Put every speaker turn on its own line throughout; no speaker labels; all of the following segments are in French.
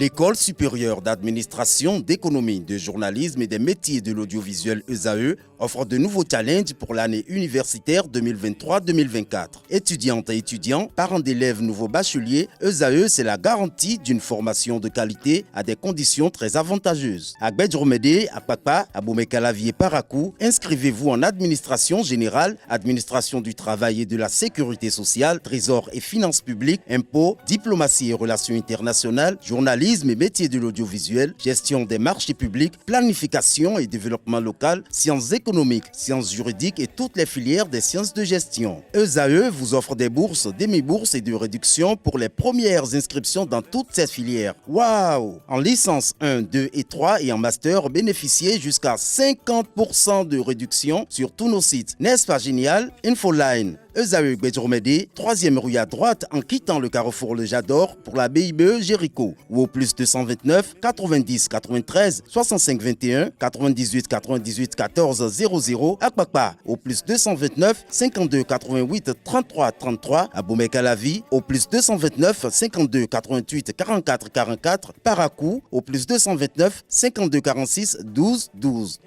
L'École supérieure d'administration, d'économie, de journalisme et des métiers de l'audiovisuel ESAE offre de nouveaux challenges pour l'année universitaire 2023-2024. Étudiantes et étudiants, parents d'élèves nouveaux bacheliers, ESAE, c'est la garantie d'une formation de qualité à des conditions très avantageuses. À Gbedjromede, à Papa, à Boumekalavi et Parakou, inscrivez-vous en administration générale, administration du travail et de la sécurité sociale, trésor et finances publiques, impôts, diplomatie et relations internationales, journalisme et métiers de l'audiovisuel, gestion des marchés publics, planification et développement local, sciences économiques, sciences juridiques et toutes les filières des sciences de gestion. ESAE vous offre des bourses, demi-bourses et de réductions pour les premières inscriptions dans toutes ces filières. Waouh! En licence 1, 2 et 3 et en master, bénéficiez jusqu'à 50% de réduction sur tous nos sites. N'est-ce pas génial? Infoline. ESAE Gbedjromede, 3e rue à droite en quittant le carrefour Le Jador pour la BIBE Jéricho ou au plus 229 90 93 65 21 98 98 14 00 à Kpakpa au plus 229 52 88 33 33 à Boumekalavi au plus 229 52 88 44 44 Parakou au plus 229 52 46 12 12.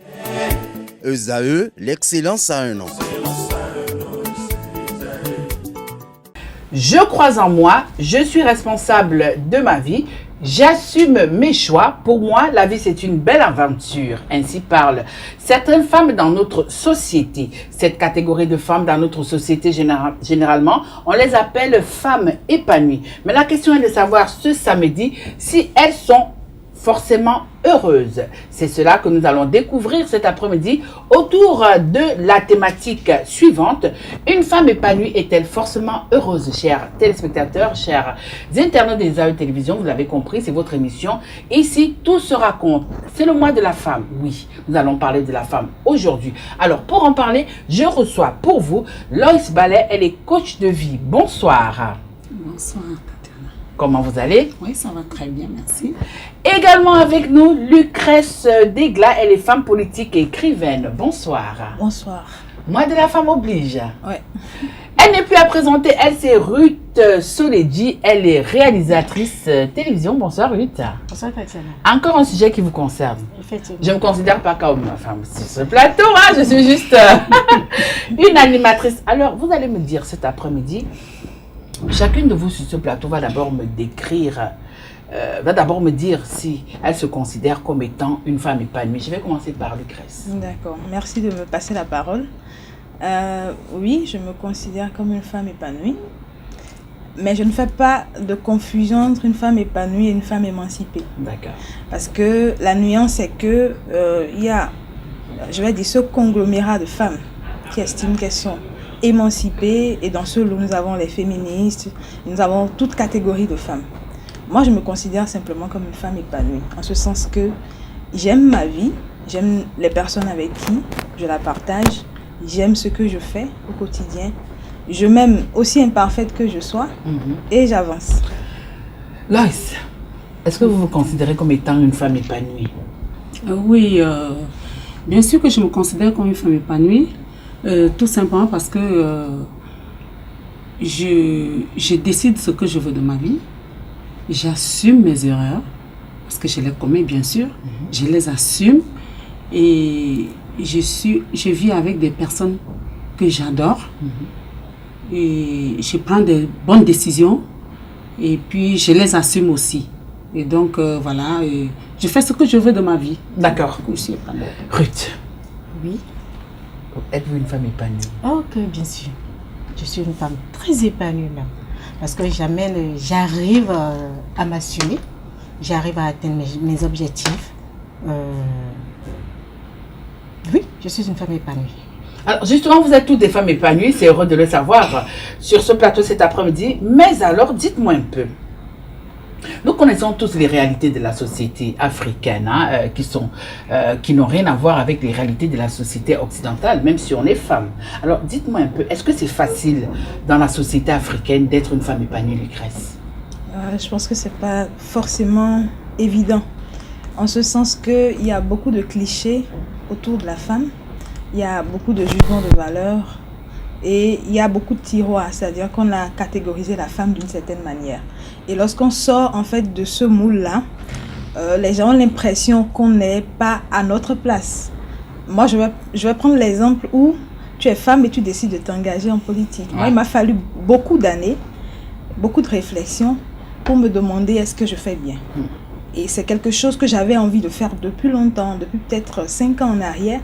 ESAE, l'excellence à un an.
Je crois en moi, je suis responsable de ma vie, j'assume mes choix. Pour moi, la vie, c'est une belle aventure. Ainsi parlent certaines femmes dans notre société. Cette catégorie de femmes dans notre société, généralement, on les appelle femmes épanouies. Mais la question est de savoir ce samedi si elles sont forcément heureuses. C'est cela que nous allons découvrir cet après-midi autour de la thématique suivante. Une femme épanouie est-elle forcément heureuse? Chers téléspectateurs, chers internautes des ESAE Télévision, vous l'avez compris, c'est votre émission. Ici, tout se raconte. C'est le mois de la femme. Oui, nous allons parler de la femme aujourd'hui. Alors, pour en parler, je reçois pour vous Loïs Ballet. Elle est coach de vie. Bonsoir.
Bonsoir.
Comment vous allez?
Oui, ça va très bien, merci.
Également avec nous, Lucrèce Degla, elle est femme politique et écrivaine. Bonsoir.
Bonsoir.
Moi de la femme oblige.
Oui.
Elle n'est plus à présenter, elle c'est Ruth Soledji, elle est réalisatrice télévision. Bonsoir Ruth.
Bonsoir Tatiana.
Encore un sujet qui vous concerne.
Effectivement.
Je ne me considère pas comme ma femme sur ce plateau, hein, je suis juste une animatrice. Alors, vous allez me dire cet après-midi, chacune de vous sur ce plateau va d'abord me décrire, va d'abord me dire si elle se considère comme étant une femme épanouie. Je vais commencer par Lucrèce.
D'accord, merci de me passer la parole. Oui, je me considère comme une femme épanouie, mais je ne fais pas de confusion entre une femme épanouie et une femme émancipée.
D'accord.
Parce que la nuance est que il y a, je vais dire, ce conglomérat de femmes qui estiment qu'elles sont émancipées, et dans ce lot nous avons les féministes, nous avons toute catégorie de femmes. Moi je me considère simplement comme une femme épanouie, en ce sens que j'aime ma vie, j'aime les personnes avec qui je la partage, j'aime ce que je fais au quotidien, je m'aime aussi imparfaite que je sois, et j'avance.
Loïs, est-ce que vous vous considérez comme étant une femme épanouie?
Oui, bien sûr que je me considère comme une femme épanouie. Tout simplement parce que je décide ce que je veux de ma vie, j'assume mes erreurs, parce que je les commets bien sûr, je les assume, et je vis avec des personnes que j'adore, et je prends des bonnes décisions, et puis je les assume aussi. Et donc voilà, je fais ce que je veux de ma vie.
D'accord. Ruth.
Oui.
Êtes-vous une femme épanouie?
Ok, bien sûr. Je suis une femme très épanouie même. Parce que j'arrive à m'assumer, j'arrive à atteindre mes objectifs. Oui, je suis une femme épanouie.
Alors justement, vous êtes toutes des femmes épanouies, c'est heureux de le savoir sur ce plateau cet après-midi. Mais alors, dites-moi un peu. Nous connaissons tous les réalités de la société africaine, hein, qui n'ont rien à voir avec les réalités de la société occidentale, même si on est femme. Alors, dites-moi un peu, est-ce que c'est facile dans la société africaine d'être une femme épanouie, Lucrèce?
Je pense que c'est pas forcément évident, en ce sens qu'il y a beaucoup de clichés autour de la femme, il y a beaucoup de jugements de valeur, et il y a beaucoup de tiroirs, c'est-à-dire qu'on a catégorisé la femme d'une certaine manière. Et lorsqu'on sort en fait de ce moule-là, les gens ont l'impression qu'on n'est pas à notre place. Moi, je vais prendre l'exemple où tu es femme et tu décides de t'engager en politique. Moi, il m'a fallu beaucoup d'années, beaucoup de réflexions pour me demander est-ce que je fais bien. Et c'est quelque chose que j'avais envie de faire depuis longtemps, depuis peut-être 5 ans en arrière,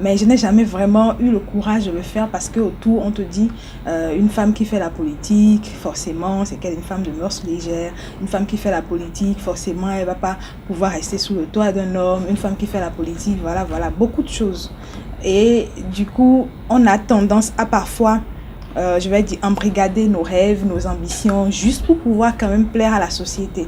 mais je n'ai jamais vraiment eu le courage de le faire parce qu'autour, on te dit une femme qui fait la politique, forcément, c'est qu'elle est une femme de mœurs légères. Une femme qui fait la politique, forcément, elle ne va pas pouvoir rester sous le toit d'un homme. Une femme qui fait la politique, voilà, beaucoup de choses. Et du coup, on a tendance à parfois, je vais dire, embrigader nos rêves, nos ambitions, juste pour pouvoir quand même plaire à la société.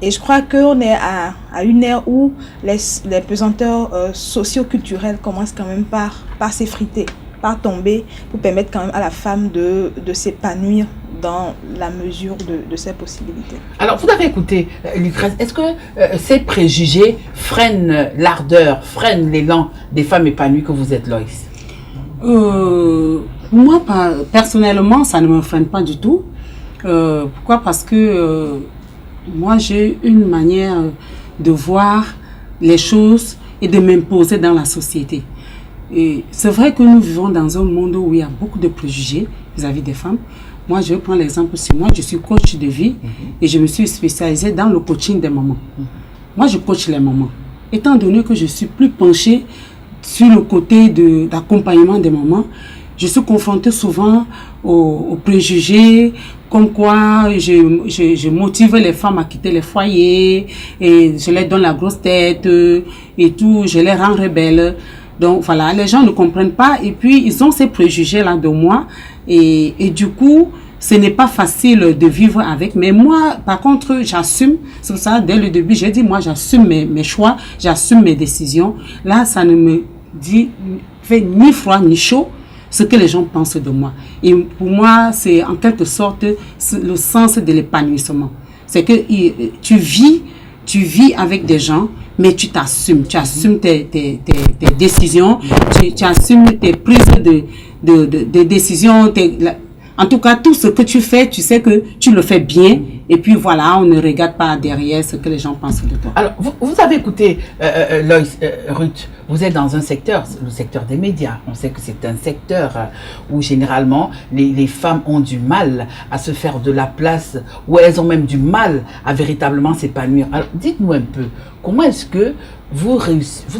Et je crois qu'on est à une ère où les pesanteurs socio-culturelles commencent quand même par s'effriter, par tomber, pour permettre quand même à la femme de s'épanouir dans la mesure de ses possibilités.
Alors, vous avez écouté, Lucrèce, est-ce que ces préjugés freinent l'ardeur, freinent l'élan des femmes épanouies que vous êtes, Loïs?
Moi, personnellement, ça ne me freine pas du tout. Pourquoi? Parce que moi, j'ai une manière de voir les choses et de m'imposer dans la société. Et c'est vrai que nous vivons dans un monde où il y a beaucoup de préjugés vis-à-vis des femmes. Moi, je vais prendre l'exemple sur moi. Je suis coach de vie et je me suis spécialisée dans le coaching des mamans. Moi, je coach les mamans. Étant donné que je suis plus penchée sur le côté d'accompagnement des mamans, je suis confrontée souvent aux préjugés, comme quoi je motive les femmes à quitter les foyers, et je leur donne la grosse tête, et tout, je les rends rebelles. Donc voilà, les gens ne comprennent pas, et puis ils ont ces préjugés-là de moi, et du coup, ce n'est pas facile de vivre avec. Mais moi, par contre, j'assume. C'est pour ça, dès le début, j'ai dit, moi, j'assume mes choix, j'assume mes décisions. Là, ça ne me fait ni froid ni chaud ce que les gens pensent de moi. Et pour moi, c'est en quelque sorte le sens de l'épanouissement. C'est que tu vis avec des gens, mais tu t'assumes. Tu assumes tes décisions, tu assumes tes prises de décisions. En tout cas, tout ce que tu fais, tu sais que tu le fais bien. Et puis voilà, on ne regarde pas derrière ce que les gens pensent de toi.
Alors, vous avez écouté, Loïs, Ruth, vous êtes dans un secteur, le secteur des médias. On sait que c'est un secteur où généralement les femmes ont du mal à se faire de la place, où elles ont même du mal à véritablement s'épanouir. Alors, dites-nous un peu, comment est-ce que vous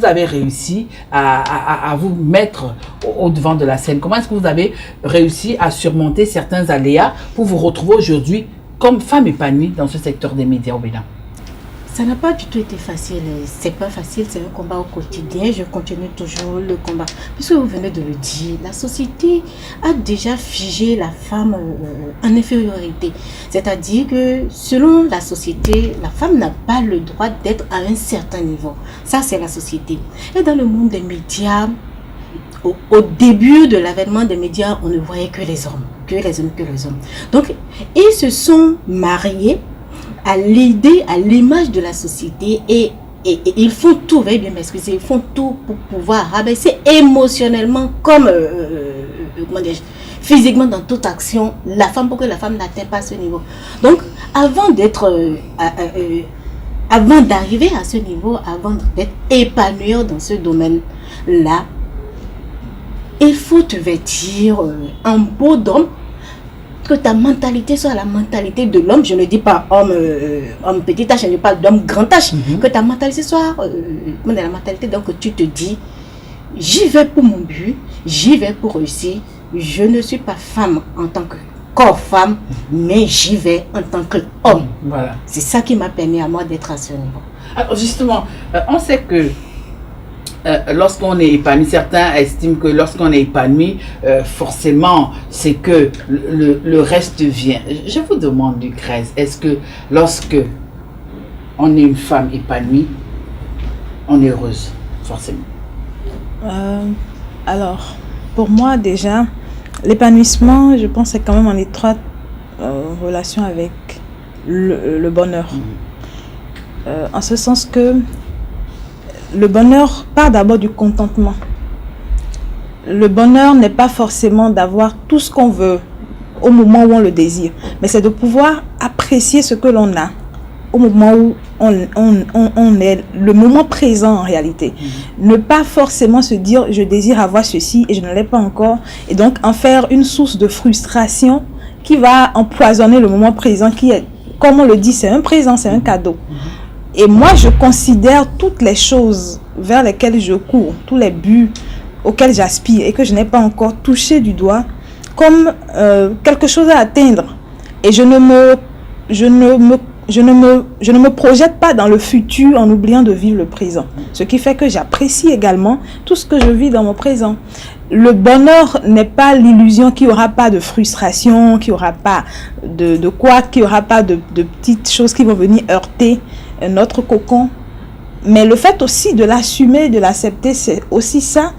avez réussi à vous mettre au devant de la scène? Comment est-ce que vous avez réussi à surmonter certains aléas pour vous retrouver aujourd'hui comme femme épanouie dans ce secteur des médias au Bénin?
Ça n'a pas du tout été facile. C'est pas facile, c'est un combat au quotidien. Je continue toujours le combat. Puisque vous venez de le dire, la société a déjà figé la femme en infériorité. C'est-à-dire que selon la société, la femme n'a pas le droit d'être à un certain niveau. Ça, c'est la société. Et dans le monde des médias, au début de l'avènement des médias, on ne voyait que les hommes. Que les hommes. Donc, ils se sont mariés à l'idée, à l'image de la société, et ils font tout, veuillez bien m'excuser, ils font tout pour pouvoir rabaisser émotionnellement comme physiquement dans toute action la femme, pour que la femme n'atteigne pas ce niveau. Donc avant d'arriver à ce niveau, avant d'être épanouie dans ce domaine-là, il faut te vêtir en peau d'homme, que ta mentalité soit la mentalité de l'homme. Je ne dis pas homme petit H, je ne dis pas d'homme grand H. Que ta mentalité soit la mentalité, donc que tu te dis, j'y vais pour mon but, j'y vais pour réussir. Je ne suis pas femme en tant que corps femme, mais j'y vais en tant qu'homme.
Voilà.
C'est ça qui m'a permis à moi d'être à ce niveau.
Alors justement, on sait que lorsqu'on est épanoui, certains estiment que lorsqu'on est épanoui, forcément, c'est que le reste vient. Je vous demande, Lucrèce, est-ce que lorsque on est une femme épanouie, on est heureuse, forcément?
Alors, pour moi déjà, l'épanouissement, je pense, c'est quand même en étroite relation avec le bonheur. En ce sens que le bonheur part d'abord du contentement. Le bonheur n'est pas forcément d'avoir tout ce qu'on veut au moment où on le désire, mais c'est de pouvoir apprécier ce que l'on a au moment où on est, le moment présent en réalité. Ne pas forcément se dire je désire avoir ceci et je ne l'ai pas encore, et donc en faire une source de frustration qui va empoisonner le moment présent qui est, comme on le dit, c'est un présent, c'est un cadeau. Et moi je considère toutes les choses vers lesquelles je cours, tous les buts auxquels j'aspire et que je n'ai pas encore touché du doigt comme quelque chose à atteindre. Et je ne me projette pas dans le futur en oubliant de vivre le présent. Ce qui fait que j'apprécie également tout ce que je vis dans mon présent. Le bonheur n'est pas l'illusion qu'il n'y aura pas de frustration, qu'il n'y aura pas de quoi, qu'il n'y aura pas de petites choses qui vont venir heurter notre cocon. Mais le fait aussi de l'assumer, de l'accepter, c'est aussi ça,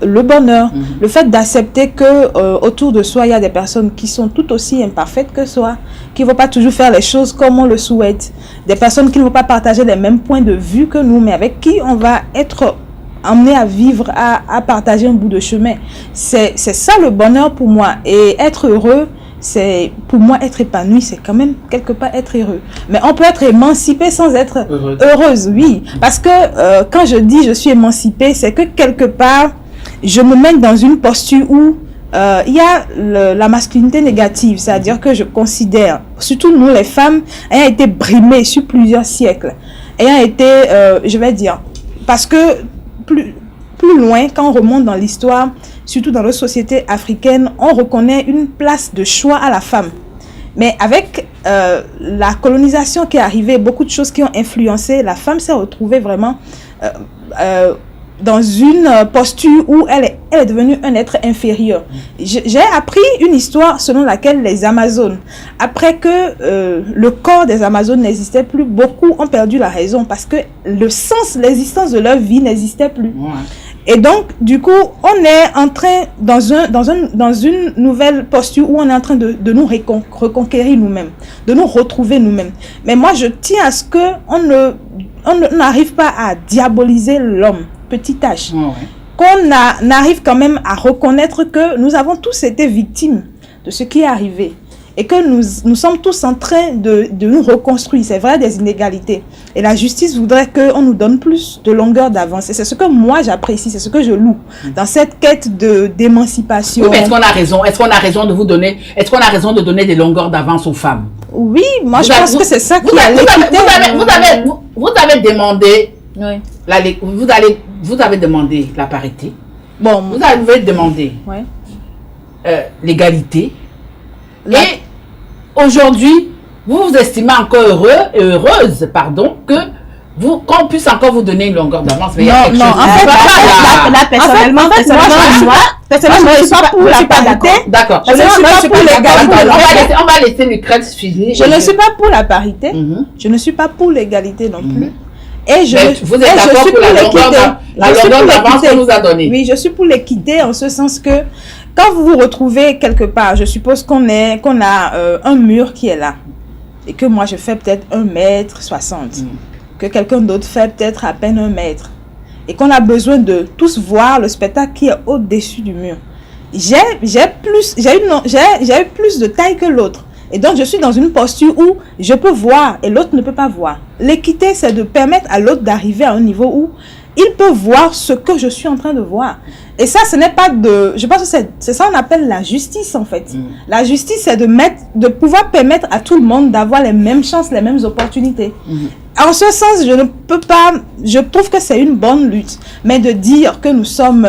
le bonheur. Le fait d'accepter que autour de soi, il y a des personnes qui sont tout aussi imparfaites que soi, qui ne vont pas toujours faire les choses comme on le souhaite. Des personnes qui ne vont pas partager les mêmes points de vue que nous, mais avec qui on va être amené à vivre, à partager un bout de chemin. C'est ça le bonheur pour moi. Et être heureux, c'est pour moi être épanoui, c'est quand même quelque part être heureux. Mais on peut être émancipé sans être heureuse, oui. Parce que quand je dis je suis émancipée, c'est que quelque part, je me mets dans une posture où il y a la masculinité négative, c'est-à-dire que je considère, surtout nous les femmes, ayant été brimées sur plusieurs siècles, ayant été, je vais dire, parce que plus loin, quand on remonte dans l'histoire, surtout dans nos sociétés africaines, on reconnaît une place de choix à la femme. Mais avec la colonisation qui est arrivée, beaucoup de choses qui ont influencé, la femme s'est retrouvée vraiment dans une posture où elle est devenue un être inférieur. J'ai appris une histoire selon laquelle les Amazones, après que le corps des Amazones n'existait plus, beaucoup ont perdu la raison parce que le sens, l'existence de leur vie n'existait plus. Ouais. Et donc, du coup, on est en train, dans une nouvelle posture où on est en train de nous reconquérir nous-mêmes, de nous retrouver nous-mêmes. Mais moi, je tiens à ce qu'on n'arrive pas à diaboliser l'homme, petit h. Ouais. Qu'on arrive quand même à reconnaître que nous avons tous été victimes de ce qui est arrivé. Et que nous sommes tous en train de nous reconstruire. C'est vrai, des inégalités. Et la justice voudrait qu'on nous donne plus de longueur d'avance. Et c'est ce que moi j'apprécie, c'est ce que je loue. Dans cette quête d'émancipation.
Oui, mais est-ce qu'on a raison? Est-ce qu'on a raison de donner des longueurs d'avance aux femmes?
Oui, moi je pense que c'est ça qui a l'équité.
Vous avez demandé...
Oui.
Vous avez demandé la parité.
Bon.
Vous avez demandé l'égalité. Et aujourd'hui, vous vous estimez encore heureuse, qu'on puisse encore vous donner une longueur d'avance.
Non, en fait, personnellement, je ne suis pas pour la parité.
D'accord.
Je ne suis pas pour l'égalité.
On va laisser Lucrèce finir.
Je ne suis pas pour la parité. Je ne suis pas pour l'égalité non plus. Et
vous êtes d'accord pour la longueur d'avance qu'on nous a donnée?
Oui, je suis pour l'équité en ce sens que quand vous vous retrouvez quelque part, je suppose qu'on a un mur qui est là et que moi je fais peut-être 1,60 m, que quelqu'un d'autre fait peut-être à peine 1 mètre et qu'on a besoin de tous voir le spectacle qui est au-dessus du mur. J'ai eu plus de taille que l'autre. Et donc, je suis dans une posture où je peux voir et l'autre ne peut pas voir. L'équité, c'est de permettre à l'autre d'arriver à un niveau où il peut voir ce que je suis en train de voir. Et ça, ce n'est pas de... Je pense que c'est ça qu'on appelle la justice, en fait. La justice, c'est de pouvoir permettre à tout le monde d'avoir les mêmes chances, les mêmes opportunités. En ce sens, je ne peux pas... Je trouve que c'est une bonne lutte. Mais de dire que nous sommes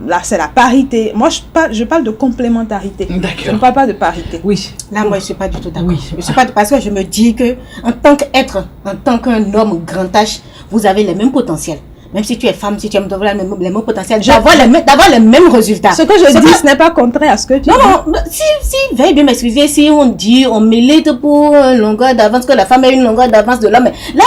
là, c'est la parité. Moi, je parle de complémentarité. Je ne parle pas de parité.
Oui. Là, moi, je ne suis pas du tout d'accord. Je suis pas, parce que je me dis que en tant qu'être, en tant qu'un homme grand H, vous avez les mêmes potentiels. Même si tu es femme, si tu aimes avoir les mêmes potentiels, d'avoir les mêmes résultats.
Ce que je dis, ce n'est pas contraire à ce que tu dis.
Non, si, veuillez bien m'excuser, si on milite pour une longueur d'avance, que la femme ait une longueur d'avance de l'homme, là,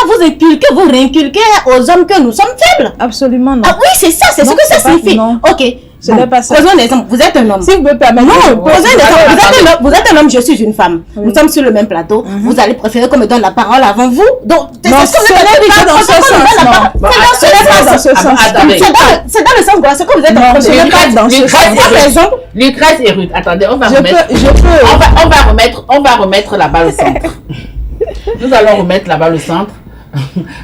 vous réinculquez aux hommes que nous sommes faibles.
Absolument non.
Ah oui, c'est ça, c'est ce que ça signifie.
Non.
Ok.
Ce n'est pas ça.
Posons un exemple. Vous êtes un homme.
Si vous me permettez.
Non, posez un exemple. Vous êtes un homme, je suis une femme. Nous sommes sur le même plateau. Vous allez préférer qu'on me donne la parole avant vous. Donc,
non, ce n'est pas dans ce sens.
C'est dans le sens de ce que vous êtes en train de dire.
Ce n'est pas dans ce sens.
Lucrèce et Ruth, attendez, on va remettre la balle au centre. Nous allons remettre là-bas le centre.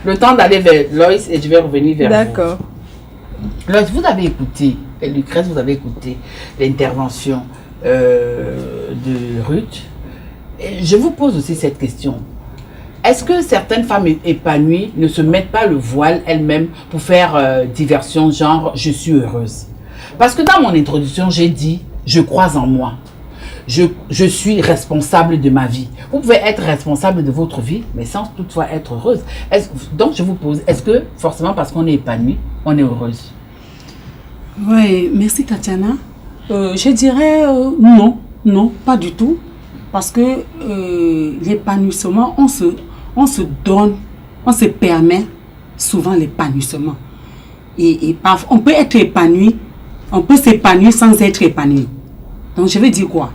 Le temps d'aller vers Loïs et je vais revenir vers vous.
D'accord.
Loïs, vous avez écouté, et Lucrèce, vous avez écouté l'intervention de Ruth. Et je vous pose aussi cette question. Est-ce que certaines femmes épanouies ne se mettent pas le voile elles-mêmes pour faire diversion, genre « je suis heureuse ». Parce que dans mon introduction, j'ai dit « je crois en moi ». Je suis responsable de ma vie. Vous pouvez être responsable de votre vie, mais sans toutefois être heureuse. Donc, je vous pose, est-ce que forcément parce qu'on est épanoui, on est heureuse?
Oui, merci Tatiana. Je dirais non, pas du tout. Parce que l'épanouissement, on se donne, on se permet souvent l'épanouissement. Et on peut être épanoui, on peut s'épanouir sans être épanoui. Donc, je vais dire quoi?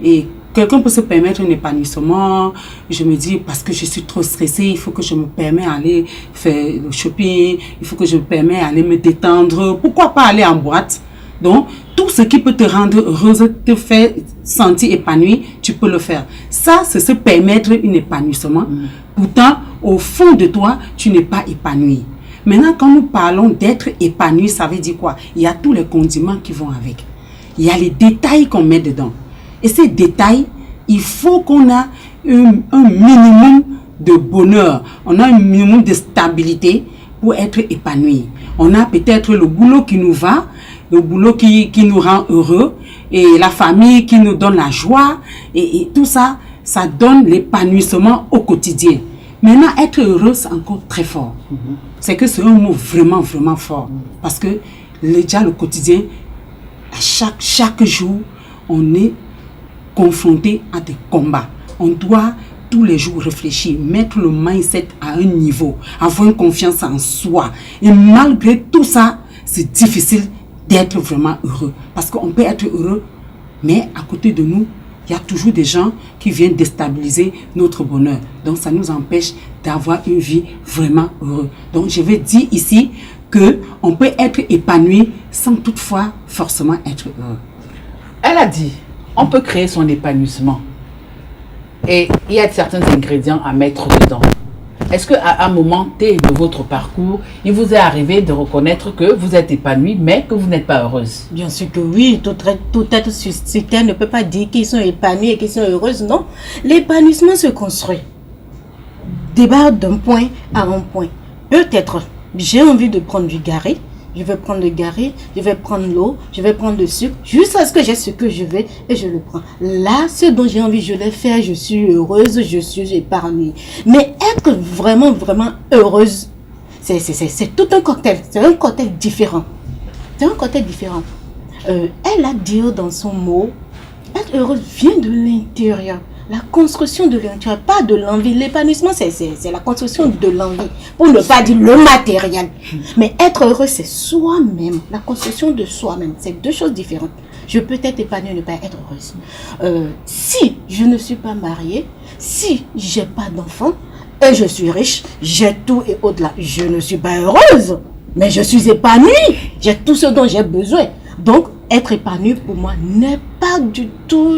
Et quelqu'un peut se permettre un épanouissement. Je me dis, parce que je suis trop stressée, il faut que je me permette d'aller faire le shopping, il faut que je me permette d'aller me détendre. Pourquoi pas aller en boîte? Donc, tout ce qui peut te rendre heureuse, te faire sentir épanoui, tu peux le faire. Ça, c'est se permettre un épanouissement. Pourtant, au fond de toi, tu n'es pas épanoui. Maintenant, quand nous parlons d'être épanoui, ça veut dire quoi? Il y a tous les condiments qui vont avec. Il y a les détails qu'on met dedans. Et ces détails, il faut qu'on ait un minimum de bonheur. On a un minimum de stabilité pour être épanoui. On a peut-être le boulot qui nous va, le boulot qui nous rend heureux, et la famille qui nous donne la joie. Et tout ça, ça donne l'épanouissement au quotidien. Maintenant, être heureux, c'est encore très fort. C'est que c'est un mot vraiment, vraiment fort. Parce que déjà, le quotidien, à chaque jour, on est confronté à des combats. On doit tous les jours réfléchir, mettre le mindset à un niveau, avoir une confiance en soi. Et malgré tout ça, c'est difficile d'être vraiment heureux. Parce qu'on peut être heureux, mais à côté de nous, il y a toujours des gens qui viennent déstabiliser notre bonheur. Donc, ça nous empêche d'avoir une vie vraiment heureuse. Donc, je vais dire ici qu'on peut être épanoui sans toutefois forcément être heureux.
Elle a dit, on peut créer son épanouissement. Et il y a certains ingrédients à mettre dedans. Est-ce qu'à un moment T de votre parcours, il vous est arrivé de reconnaître que vous êtes épanoui, mais que vous n'êtes pas heureuse?
Bien sûr que oui, tout être sur terre ne peut pas dire qu'ils sont épanouis et qu'ils sont heureuses, non. L'épanouissement se construit. Débarque d'un point à un point. Peut-être, j'ai envie de prendre du garri. Je vais prendre le garri, je vais prendre l'eau, je vais prendre le sucre, jusqu'à ce que j'ai ce que je veux et je le prends. Là, ce dont j'ai envie, je l'ai fait, je suis heureuse, je suis épargnée. Mais être vraiment, vraiment heureuse, c'est tout un cocktail, c'est un cocktail différent. C'est un cocktail différent. Elle a dit dans son mot, être heureuse vient de l'intérieur. La construction de l'intérieur, pas de l'envie. L'épanouissement, c'est la construction de l'envie. Pour ne pas dire le matériel. Mais être heureux, c'est soi-même. La construction de soi-même. C'est deux choses différentes. Je peux être épanouie et ne pas être heureuse. Si je ne suis pas mariée, si j'ai pas d'enfant, et je suis riche, j'ai tout et au-delà. Je ne suis pas heureuse, mais je suis épanouie. J'ai tout ce dont j'ai besoin. Donc, être épanouie pour moi n'est pas du tout,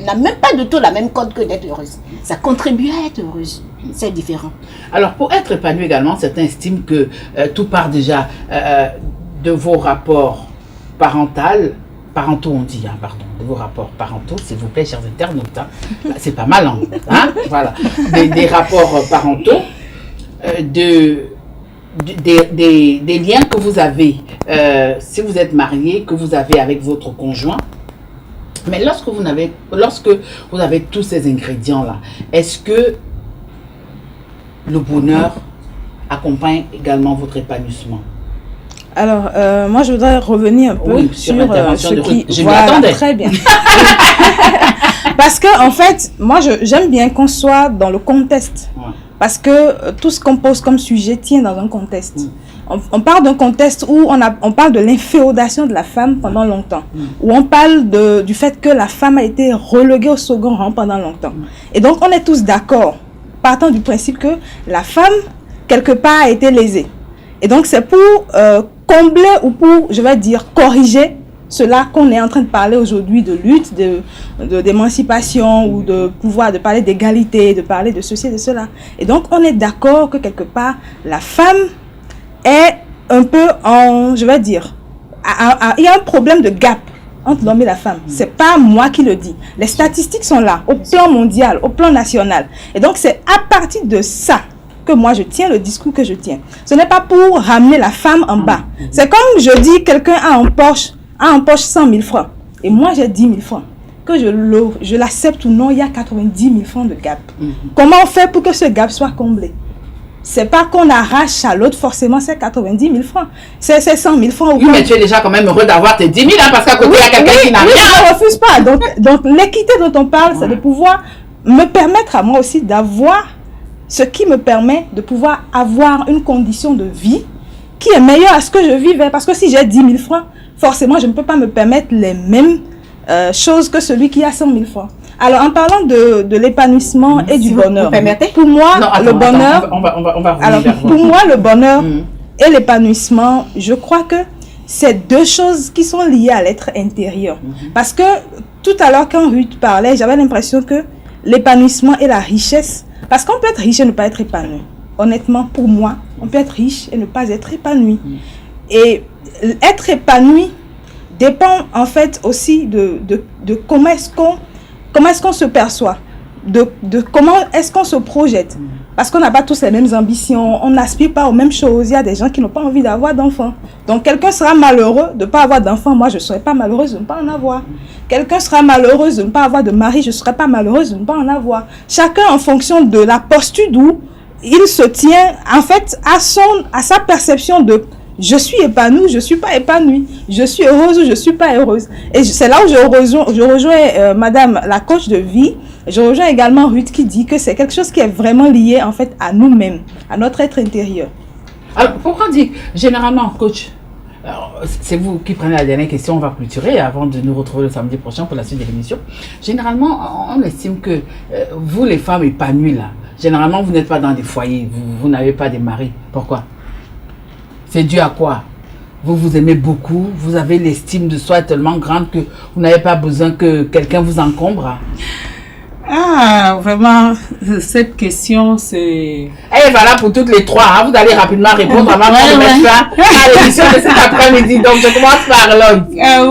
n'a même pas du tout la même code que d'être heureuse. Ça contribue à être heureuse. C'est différent.
Alors, pour être épanouie également, certains estiment que tout part déjà de vos rapports parentaux on dit, pardon, de vos rapports parentaux, s'il vous plaît, chers internautes. C'est pas mal, hein, voilà. Des rapports parentaux, des liens que vous avez, si vous êtes marié, que vous avez avec votre conjoint. Mais lorsque vous avez tous ces ingrédients-là, est-ce que le bonheur accompagne également votre épanouissement?
Alors, moi, je voudrais revenir un peu sur ce qui...
Je m'attendais.
Très bien. Parce que, en fait, moi, j'aime bien qu'on soit dans le contexte. Ouais. Parce que tout ce qu'on pose comme sujet tient dans un contexte. On parle d'un contexte où on parle de l'inféodation de la femme pendant longtemps. Où on parle du fait que la femme a été reléguée au second rang pendant longtemps. Et donc, on est tous d'accord, partant du principe que la femme, quelque part, a été lésée. Et donc, c'est pour combler ou pour, je vais dire, corriger cela qu'on est en train de parler aujourd'hui de lutte, d'émancipation ou de pouvoir, de parler d'égalité, de parler de ceci et de cela. Et donc, on est d'accord que quelque part, la femme est un peu je vais dire, il y a un problème de gap entre l'homme et la femme. C'est pas moi qui le dis. Les statistiques sont là, au plan mondial, au plan national. Et donc, c'est à partir de ça que moi je tiens le discours que je tiens. Ce n'est pas pour ramener la femme en bas. C'est comme je dis, quelqu'un a en poche 100 000 francs. Et moi j'ai 10 000 francs. Que je l'accepte ou non, il y a 90 000 francs de gap. Comment on fait pour que ce gap soit comblé? C'est pas qu'on arrache à l'autre forcément ces 90 000 francs. C'est 100 000 francs.
Oui, mais tu es déjà quand même heureux d'avoir tes 10 000, hein, parce qu'à côté, il y a quelqu'un qui n'a rien.
Je ne refuse pas. Donc l'équité dont on parle, c'est de pouvoir me permettre à moi aussi d'avoir ce qui me permet de pouvoir avoir une condition de vie qui est meilleure à ce que je vivais. Parce que si j'ai 10 000 francs, forcément, je ne peux pas me permettre les mêmes choses que celui qui a 100 000 francs. Alors, en parlant de l'épanouissement et du bonheur,
vous permettez?
pour moi, le bonheur...
On va
alors, pour moi, le bonheur et l'épanouissement, je crois que c'est deux choses qui sont liées à l'être intérieur. Parce que tout à l'heure, quand Ruth parlait, j'avais l'impression que l'épanouissement et la richesse, parce qu'on peut être riche et ne pas être épanoui. Honnêtement, pour moi, on peut être riche et ne pas être épanoui. Et être épanoui dépend en fait aussi de comment est-ce qu'on se perçoit, de comment est-ce qu'on se projette. Parce qu'on n'a pas tous les mêmes ambitions, on n'aspire pas aux mêmes choses. Il y a des gens qui n'ont pas envie d'avoir d'enfants. Donc quelqu'un sera malheureux de ne pas avoir d'enfants, moi je ne serai pas malheureuse de ne pas en avoir. Quelqu'un sera malheureuse de ne pas avoir de mari, je ne serai pas malheureuse de ne pas en avoir. Chacun en fonction de la posture d'où il se tient, en fait, à sa perception de je suis épanouie, je ne suis pas épanouie, je suis heureuse ou je ne suis pas heureuse. Et c'est là où je rejoins madame la coach de vie. Je rejoins également Ruth qui dit que c'est quelque chose qui est vraiment lié en fait à nous-mêmes, à notre être intérieur.
Alors, pourquoi on dit généralement, coach, c'est vous qui prenez la dernière question, on va clôturer avant de nous retrouver le samedi prochain pour la suite de l'émission. Généralement, on estime que vous les femmes épanouies là, généralement vous n'êtes pas dans des foyers, vous n'avez pas des maris. Pourquoi? C'est dû à quoi? Vous vous aimez beaucoup, vous avez l'estime de soi tellement grande que vous n'avez pas besoin que quelqu'un vous encombre.
Ah, vraiment, cette question, c'est...
Et voilà pour toutes les trois, hein. Vous allez rapidement répondre avant de mettre fin à l'émission de cet après-midi. Donc, je commence par Lloyd.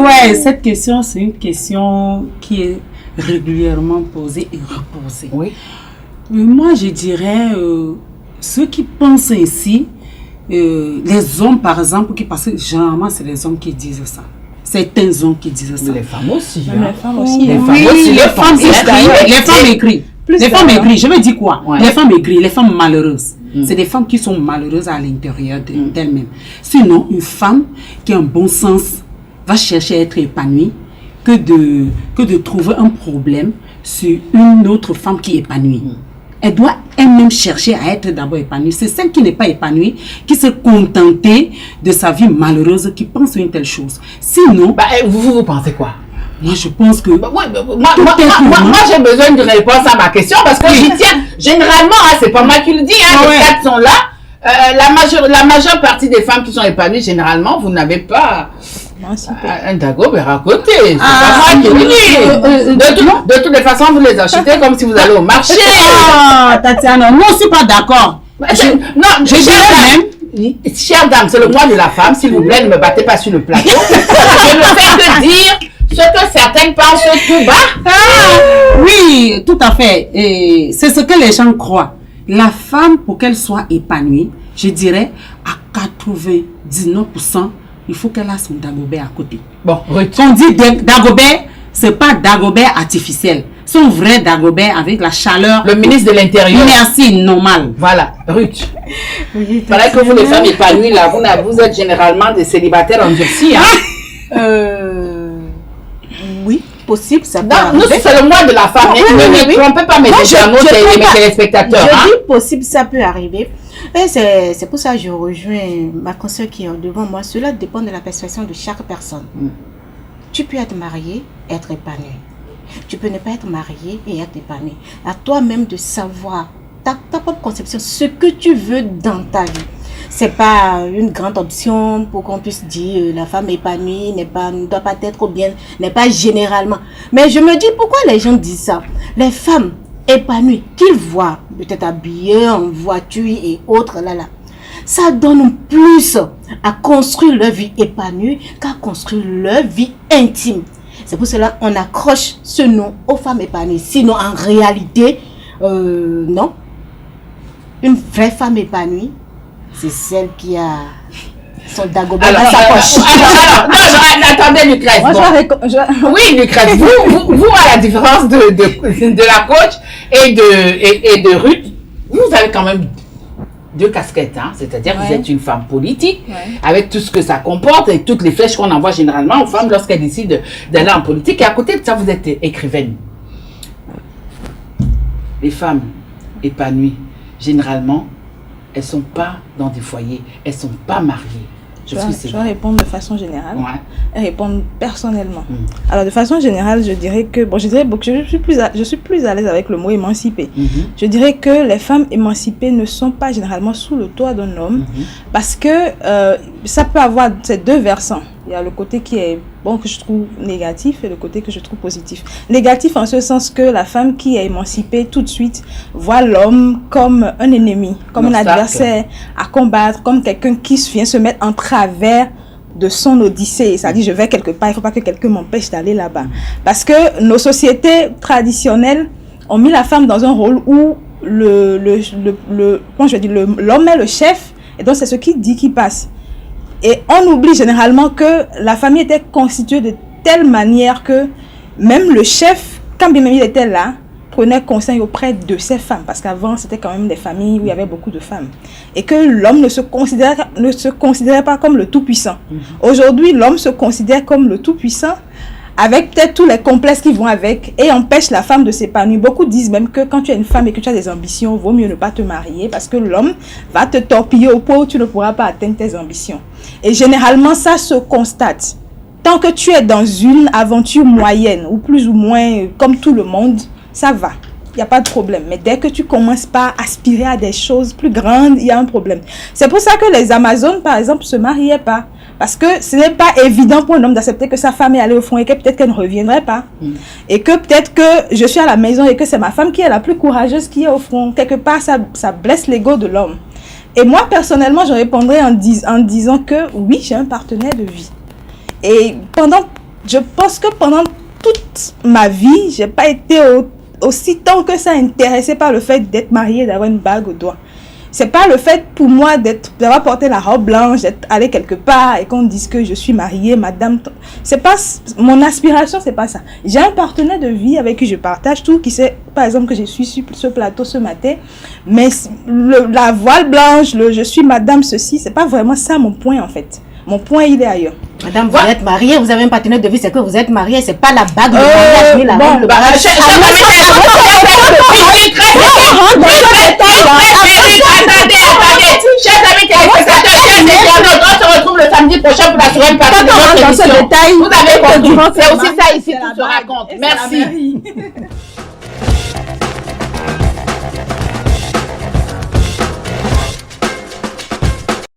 Ouais, cette question, c'est une question qui est régulièrement posée et reposée.
Oui.
Mais moi, je dirais, ceux qui pensent ainsi, les hommes, par exemple, parce que généralement, c'est les hommes qui disent ça. Certains hommes qui disent ça.
Les femmes aussi.
Les femmes aussi.
Les femmes aussi.
Les femmes écrivent. Les femmes écrivent. Je veux dire quoi?
Ouais.
Les femmes écrivent, les femmes malheureuses. C'est des femmes qui sont malheureuses à l'intérieur d'elles-mêmes. Sinon, une femme qui a un bon sens va chercher à être épanouie que de trouver un problème sur une autre femme qui est épanouie. Elle doit elle-même chercher à être d'abord épanouie. C'est celle qui n'est pas épanouie, qui s'est contentée de sa vie malheureuse, qui pense à une telle chose. Sinon...
Vous pensez quoi?
Moi, je pense que...
Moi, j'ai besoin d'une réponse à ma question parce que j'y tiens. Généralement, c'est pas moi qui le dis, les quatre sont là. La majeure partie des femmes qui sont épanouies, généralement, vous n'avez pas un Dagobert à côté. C'est pas moi qui le dis. De toutes les façons, vous les achetez comme si vous allez au marché.
Tatiana, moi, je ne suis pas d'accord.
Je dirais même, chère dame, c'est le mois de la femme, s'il vous plaît, ne me battez pas sur le plateau. Je ne fais que dire ce que certaines pensent tout bas.
Oui, tout à fait. Et c'est ce que les gens croient. La femme, pour qu'elle soit épanouie, je dirais à 99%, il faut qu'elle ait son Dagobert à côté.
Bon,
quand on dit Dagobert, c'est pas Dagobert artificiel. Son vrai Dagobert avec la chaleur.
Le ministre de l'Intérieur.
Merci, normal.
Voilà, Ruth. Voilà que vous, les femmes épanouies, là, vous êtes généralement des célibataires endurcis.
Oui, possible, ça peut
arriver. Nous, c'est le mois de la femme. Ne trompez pas mes internautes et mes téléspectateurs.
Je dis possible, ça peut arriver. Et c'est pour ça que je rejoins ma consoeur qui est devant moi. Cela dépend de la perception de chaque personne. Tu peux être marié et être épanoui. Tu peux ne pas être marié et être épanoui. À toi-même de savoir ta propre conception, ce que tu veux dans ta vie. c'est pas une grande option pour qu'on puisse dire la femme épanouie ne doit pas être ou bien n'est pas généralement. Mais je me dis pourquoi les gens disent ça. Les femmes épanouies qu'ils voient peut-être habillées en voiture et autres ça donne plus à construire leur vie épanouie qu'à construire leur vie intime. C'est pour cela qu'on accroche ce nom aux femmes épanouies. Sinon, en réalité, non. Une vraie femme épanouie, c'est celle qui a son dagobah dans sa poche.
Attendez, Lucrèce. Oui, Lucrèce, vous, à la différence de la coach et de Ruth, vous avez quand même 2 casquettes, hein? C'est-à-dire que vous êtes une femme politique, avec tout ce que ça comporte et toutes les flèches qu'on envoie généralement aux femmes lorsqu'elles décident d'aller en politique. Et à côté de ça, vous êtes écrivaine. Les femmes épanouies, généralement, elles ne sont pas dans des foyers, elles ne sont pas mariées.
Je vais répondre de façon générale et répondre personnellement. Alors, de façon générale, je dirais que je suis plus à l'aise avec le mot émancipé. Je dirais que les femmes émancipées ne sont pas généralement sous le toit d'un homme parce que ça peut avoir ces 2 versants. Il y a le côté qui est que je trouve négatif et le côté que je trouve positif. Négatif en ce sens que la femme qui est émancipée tout de suite voit l'homme comme un ennemi, comme un adversaire à combattre, comme quelqu'un qui vient se mettre en travers de son odyssée. Ça dit je vais quelque part, il ne faut pas que quelqu'un m'empêche d'aller là-bas. Parce que nos sociétés traditionnelles ont mis la femme dans un rôle où l'homme est le chef et donc c'est ce qu'il dit qui passe. Et on oublie généralement que la famille était constituée de telle manière que même le chef, quand bien même il était là, prenait conseil auprès de ses femmes. Parce qu'avant, c'était quand même des familles où il y avait beaucoup de femmes. Et que l'homme ne se considérait pas comme le tout-puissant. Aujourd'hui, l'homme se considère comme le tout-puissant, avec peut-être tous les complexes qui vont avec, et empêche la femme de s'épanouir. Beaucoup disent même que quand tu es une femme et que tu as des ambitions, vaut mieux ne pas te marier parce que l'homme va te torpiller au point où tu ne pourras pas atteindre tes ambitions. Et généralement, ça se constate. Tant que tu es dans une aventure moyenne, ou plus ou moins comme tout le monde, ça va. Il n'y a pas de problème. Mais dès que tu commences pas à aspirer à des choses plus grandes, il y a un problème. C'est pour ça que les Amazones, par exemple, se mariaient pas. Parce que ce n'est pas évident pour un homme d'accepter que sa femme est allée au front et que peut-être qu'elle ne reviendrait pas. Et que peut-être que je suis à la maison et que c'est ma femme qui est la plus courageuse qui est au front. Quelque part, ça blesse l'ego de l'homme. Et moi, personnellement, je répondrais en disant que oui, j'ai un partenaire de vie. Et je pense que pendant toute ma vie, je n'ai pas été aussi tant que ça intéressée par le fait d'être mariée, d'avoir une bague au doigt. C'est pas le fait pour moi d'avoir porté la robe blanche, d'être allée quelque part et qu'on dise que je suis mariée, madame. C'est pas mon aspiration, c'est pas ça. J'ai un partenaire de vie avec qui je partage tout, qui sait, par exemple, que je suis sur ce plateau ce matin. Mais la voile blanche, je suis madame ceci, c'est pas vraiment ça mon point en fait. Mon point, il est ailleurs.
Madame, vous êtes mariée, vous avez un partenaire de vie, c'est que vous êtes mariée, c'est pas la bague de mariage, ni la robe de mariage.
Chers amis téléspectateurs, on se retrouve le samedi prochain pour la seconde partie de notre émission. Vous avez compris, c'est aussi ça ici, tout se raconte. Merci.